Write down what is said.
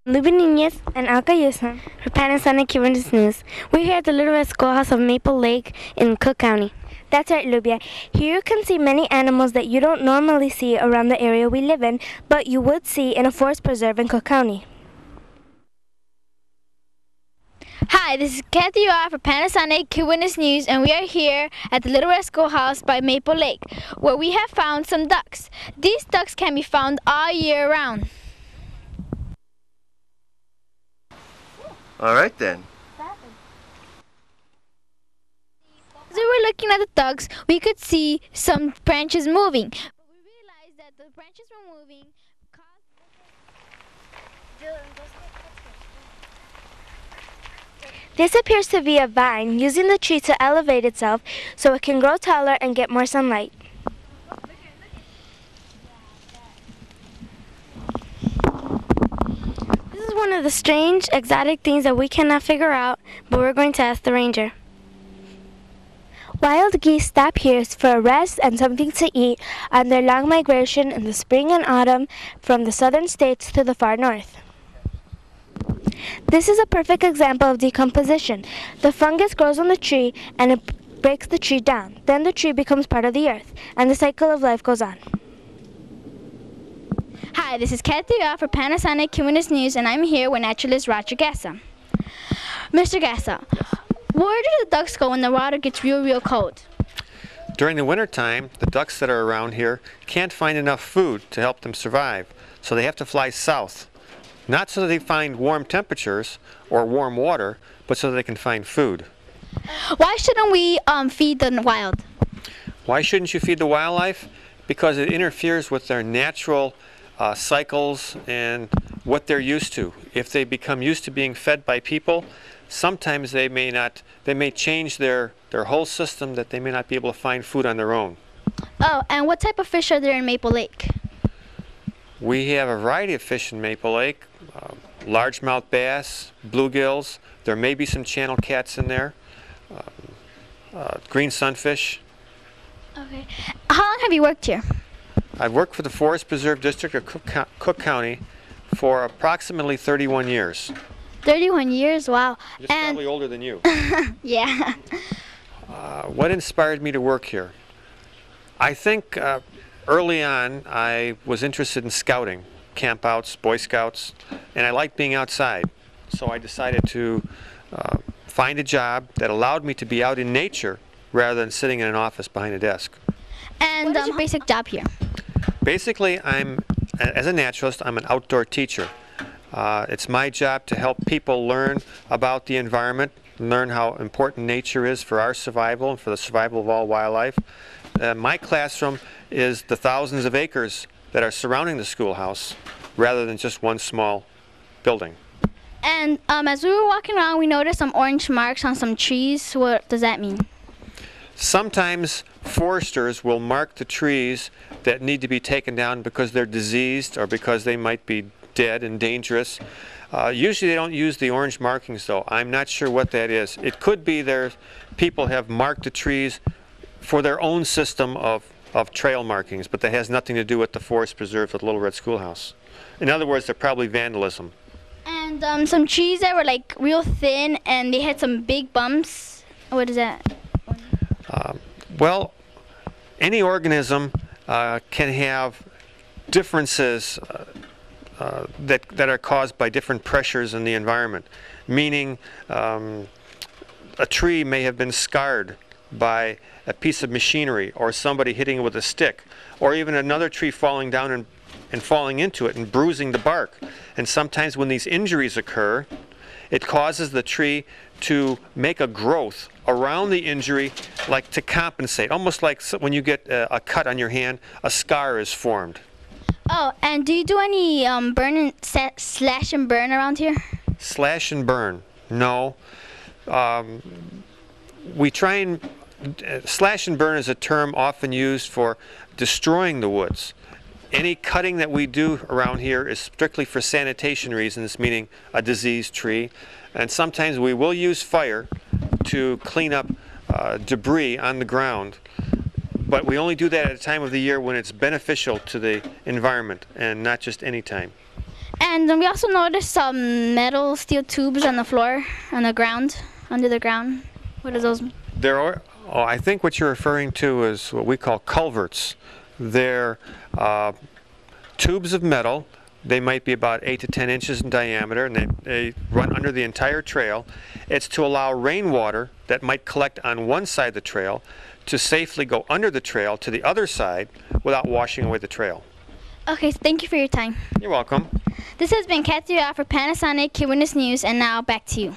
Luby Nunez and Alka Yusman for Panasonic Cuban News. We're here at the Little Red Schoolhouse of Maple Lake in Cook County. That's right, Lubia. Here you can see many animals that you don't normally see around the area we live in, but you would see in a forest preserve in Cook County. Hi, this is Kathy R for Panasonic Cuban News, and we are here at the Little Red Schoolhouse by Maple Lake, where we have found some ducks. These ducks can be found all year round. All right then. As we were looking at the ducks, we could see some branches moving. But we realized that the branches were moving This appears to be a vine using the tree to elevate itself so it can grow taller and get more sunlight. This is one of the strange, exotic things that we cannot figure out, but we're going to ask the ranger. Wild geese stop here for a rest and something to eat on their long migration in the spring and autumn from the southern states to the far north. This is a perfect example of decomposition. The fungus grows on the tree and it breaks the tree down. Then the tree becomes part of the earth, and the cycle of life goes on. Hi, this is Kathy R for Panasonic Cuban News, and I'm here with naturalist Roger Gassa. Mr. Gassa, where do the ducks go when the water gets real cold? During the wintertime, the ducks that are around here can't find enough food to help them survive, so they have to fly south. Not so that they find warm temperatures or warm water, but so that they can find food. Why shouldn't we feed the wild? Why shouldn't you feed the wildlife? Because it interferes with their natural cycles and what they're used to. If they become used to being fed by people, sometimes they may change their whole system, that they may not be able to find food on their own. Oh, and what type of fish are there in Maple Lake? We have a variety of fish in Maple Lake. Largemouth bass, bluegills, there may be some channel cats in there, green sunfish. Okay. How long have you worked here? I've worked for the Forest Preserve District of Cook County for approximately 31 years. 31 years? Wow. Just probably older than you. Yeah. What inspired me to work here? I think early on I was interested in scouting, campouts, Boy Scouts, and I liked being outside. So I decided to find a job that allowed me to be out in nature rather than sitting in an office behind a desk. And what is your basic job here? Basically, as a naturalist, I'm an outdoor teacher. It's my job to help people learn about the environment, learn how important nature is for our survival and for the survival of all wildlife. My classroom is the thousands of acres that are surrounding the schoolhouse rather than just one small building. And as we were walking around, we noticed some orange marks on some trees. What does that mean? Sometimes foresters will mark the trees that need to be taken down because they're diseased or because they might be dead and dangerous. Usually they don't use the orange markings though. I'm not sure what that is. It could be people have marked the trees for their own system of trail markings, but that has nothing to do with the forest preserve at Little Red Schoolhouse. In other words, they're probably vandalism. And some trees that were like real thin and they had some big bumps. What is that? Well, any organism can have differences that are caused by different pressures in the environment. Meaning, a tree may have been scarred by a piece of machinery or somebody hitting it with a stick, or even another tree falling down and falling into it and bruising the bark. And sometimes when these injuries occur, it causes the tree to make a growth around the injury, like to compensate. Almost like when you get a cut on your hand, a scar is formed. Oh, and do you do any slash and burn around here? Slash and burn? No. We try and slash and burn is a term often used for destroying the woods. Any cutting that we do around here is strictly for sanitation reasons, meaning a diseased tree. And sometimes we will use fire to clean up debris on the ground. But we only do that at a time of the year when it's beneficial to the environment and not just any time. And we also noticed some metal steel tubes on the floor, on the ground, under the ground. What are those? I think what you're referring to is what we call culverts. They're tubes of metal. They might be about 8 to 10 inches in diameter, and they run under the entire trail. It's to allow rainwater that might collect on one side of the trail to safely go under the trail to the other side without washing away the trail. Okay, so thank you for your time. You're welcome. This has been Kathy for Panasonic Kid Witness News, and now back to you.